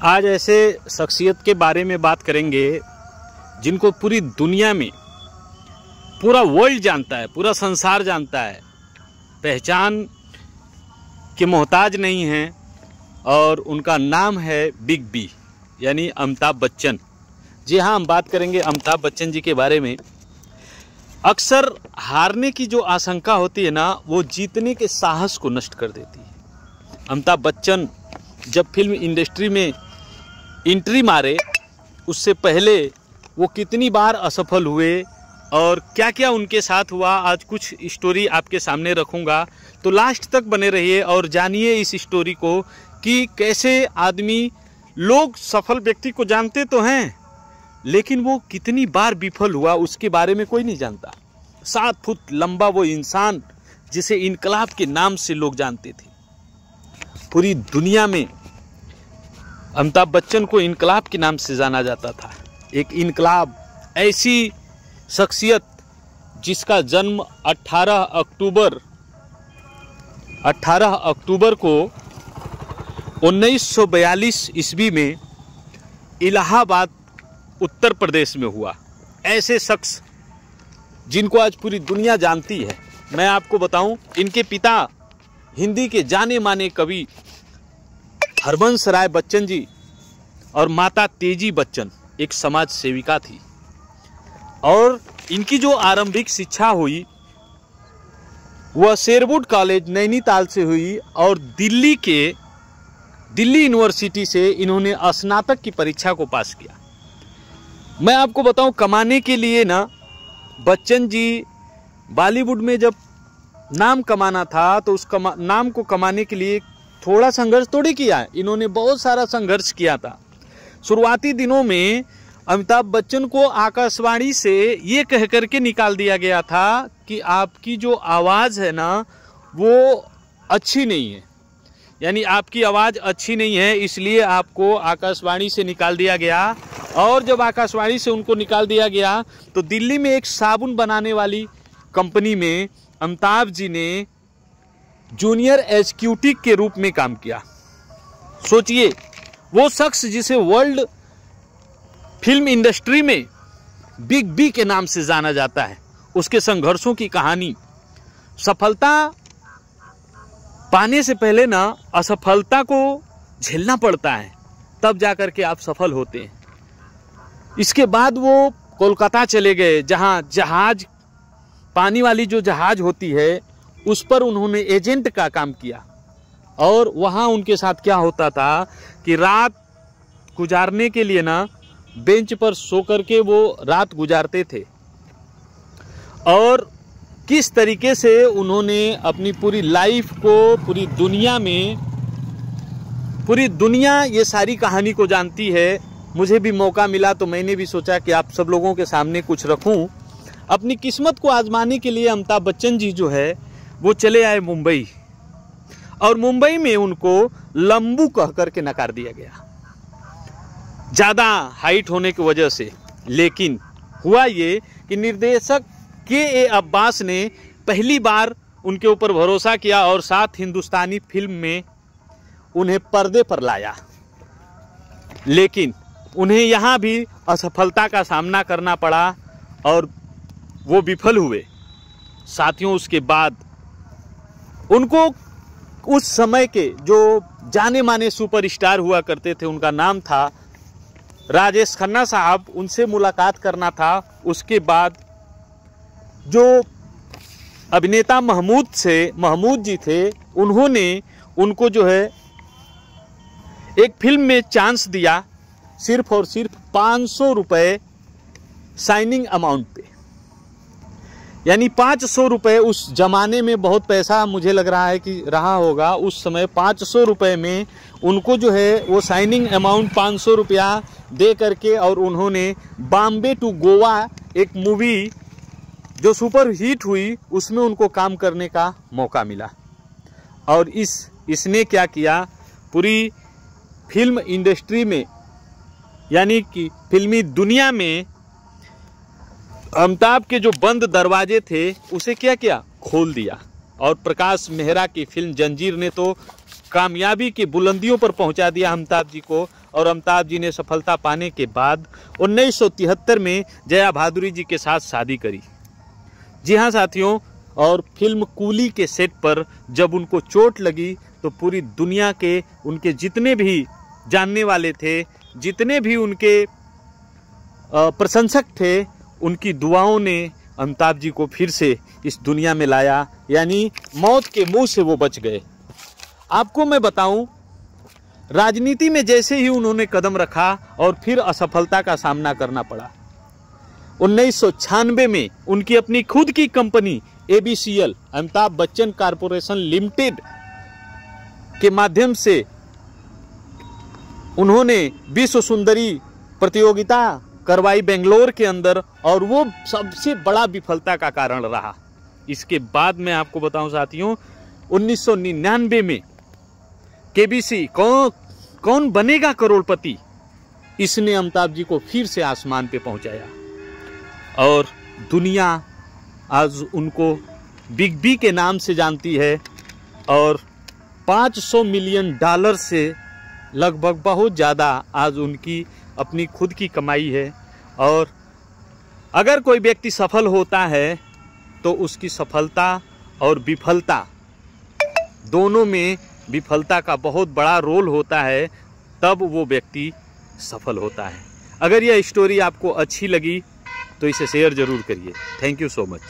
आज ऐसे शख्सियत के बारे में बात करेंगे जिनको पूरी दुनिया में पूरा वर्ल्ड जानता है, पूरा संसार जानता है, पहचान के मोहताज नहीं हैं और उनका नाम है बिग बी यानी अमिताभ बच्चन। जी हाँ, हम बात करेंगे अमिताभ बच्चन जी के बारे में। अक्सर हारने की जो आशंका होती है ना, वो जीतने के साहस को नष्ट कर देती है। अमिताभ बच्चन जब फिल्म इंडस्ट्री में एंट्री मारे, उससे पहले वो कितनी बार असफल हुए और क्या क्या उनके साथ हुआ, आज कुछ स्टोरी आपके सामने रखूँगा। तो लास्ट तक बने रहिए और जानिए इस स्टोरी को कि कैसे आदमी, लोग सफल व्यक्ति को जानते तो हैं लेकिन वो कितनी बार विफल हुआ उसके बारे में कोई नहीं जानता। 7 फुट लंबा वो इंसान जिसे इनकलाब के नाम से लोग जानते थे। पूरी दुनिया में अमिताभ बच्चन को इनकलाब के नाम से जाना जाता था। एक इनकलाब, ऐसी शख्सियत जिसका जन्म 18 अक्टूबर को 1942 ईस्वी में इलाहाबाद उत्तर प्रदेश में हुआ। ऐसे शख्स जिनको आज पूरी दुनिया जानती है। मैं आपको बताऊं, इनके पिता हिंदी के जाने माने कवि हरबंस राय बच्चन जी और माता तेजी बच्चन एक समाज सेविका थी और इनकी जो आरंभिक शिक्षा हुई वह शेरवुड कॉलेज नैनीताल से हुई और दिल्ली यूनिवर्सिटी से इन्होंने स्नातक की परीक्षा को पास किया। मैं आपको बताऊं, कमाने के लिए ना, बच्चन जी बॉलीवुड में जब नाम कमाना था तो उस नाम को कमाने के लिए थोड़ा संघर्ष थोड़ी किया है, इन्होंने बहुत सारा संघर्ष किया था। शुरुआती दिनों में अमिताभ बच्चन को आकाशवाणी से ये कह करके निकाल दिया गया था कि आपकी जो आवाज़ है ना वो अच्छी नहीं है, यानी आपकी आवाज़ अच्छी नहीं है, इसलिए आपको आकाशवाणी से निकाल दिया गया। और जब आकाशवाणी से उनको निकाल दिया गया तो दिल्ली में एक साबुन बनाने वाली कंपनी में अमिताभ जी ने जूनियर एग्जीक्यूटिव के रूप में काम किया। सोचिए, वो शख्स जिसे वर्ल्ड फिल्म इंडस्ट्री में बिग बी के नाम से जाना जाता है, उसके संघर्षों की कहानी। सफलता पाने से पहले ना असफलता को झेलना पड़ता है, तब जाकर के आप सफल होते हैं। इसके बाद वो कोलकाता चले गए, जहां जहाज, पानी वाली जो जहाज होती है उस पर उन्होंने एजेंट का काम किया। और वहां उनके साथ क्या होता था कि रात गुजारने के लिए ना बेंच पर सो करके वो रात गुजारते थे। और किस तरीके से उन्होंने अपनी पूरी लाइफ को पूरी दुनिया ये सारी कहानी को जानती है। मुझे भी मौका मिला तो मैंने भी सोचा कि आप सब लोगों के सामने कुछ रखूं। अपनी किस्मत को आजमाने के लिए अमिताभ बच्चन जी जो है वो चले आए मुंबई, और मुंबई में उनको लंबू कह करके नकार दिया गया, ज़्यादा हाइट होने की वजह से। लेकिन हुआ ये कि निर्देशक के अब्बास ने पहली बार उनके ऊपर भरोसा किया और साथ हिंदुस्तानी फिल्म में उन्हें पर्दे पर लाया। लेकिन उन्हें यहाँ भी असफलता का सामना करना पड़ा और वो विफल हुए। साथियों, उसके बाद उनको उस समय के जो जाने माने सुपरस्टार हुआ करते थे, उनका नाम था राजेश खन्ना साहब, उनसे मुलाकात करना था। उसके बाद जो अभिनेता महमूद जी थे, उन्होंने उनको जो है एक फिल्म में चांस दिया, सिर्फ और सिर्फ 500 रुपये साइनिंग अमाउंट पे। यानी 500 रुपये उस जमाने में बहुत पैसा मुझे लग रहा है कि रहा होगा उस समय। 500 रुपये में उनको जो है वो साइनिंग अमाउंट 500 रुपया दे करके, और उन्होंने बॉम्बे टू गोवा एक मूवी जो सुपर हिट हुई उसमें उनको काम करने का मौका मिला। और इसने क्या किया, पूरी फिल्म इंडस्ट्री में यानी कि फिल्मी दुनिया में अमिताभ के जो बंद दरवाजे थे उसे क्या किया, खोल दिया। और प्रकाश मेहरा की फिल्म जंजीर ने तो कामयाबी की बुलंदियों पर पहुंचा दिया अमिताभ जी को। और अमिताभ जी ने सफलता पाने के बाद 1973 में जया भादुरी जी के साथ शादी करी। जी हाँ साथियों, और फिल्म कूली के सेट पर जब उनको चोट लगी तो पूरी दुनिया के उनके जितने भी जानने वाले थे, जितने भी उनके प्रशंसक थे, उनकी दुआओं ने अमिताभ जी को फिर से इस दुनिया में लाया, यानी मौत के मुंह से वो बच गए। आपको मैं बताऊं, राजनीति में जैसे ही उन्होंने कदम रखा और फिर असफलता का सामना करना पड़ा। 1996 में उनकी अपनी खुद की company ABCL Amitabh Bachchan corporation limited के माध्यम से उन्होंने विश्व सुंदरी प्रतियोगिता करवाई बेंगलोर के अंदर, और वो सबसे बड़ा विफलता का कारण रहा। इसके बाद मैं आपको बताऊं साथियों, 1999 में KBC कौन बनेगा करोड़पति, इसने अमिताभ जी को फिर से आसमान पे पहुंचाया और दुनिया आज उनको बिग बी के नाम से जानती है। और $500 मिलियन से लगभग बहुत ज़्यादा आज उनकी अपनी खुद की कमाई है। और अगर कोई व्यक्ति सफल होता है तो उसकी सफलता और विफलता दोनों में विफलता का बहुत बड़ा रोल होता है, तब वो व्यक्ति सफल होता है। अगर यह स्टोरी आपको अच्छी लगी तो इसे शेयर ज़रूर करिए। Thank you so much.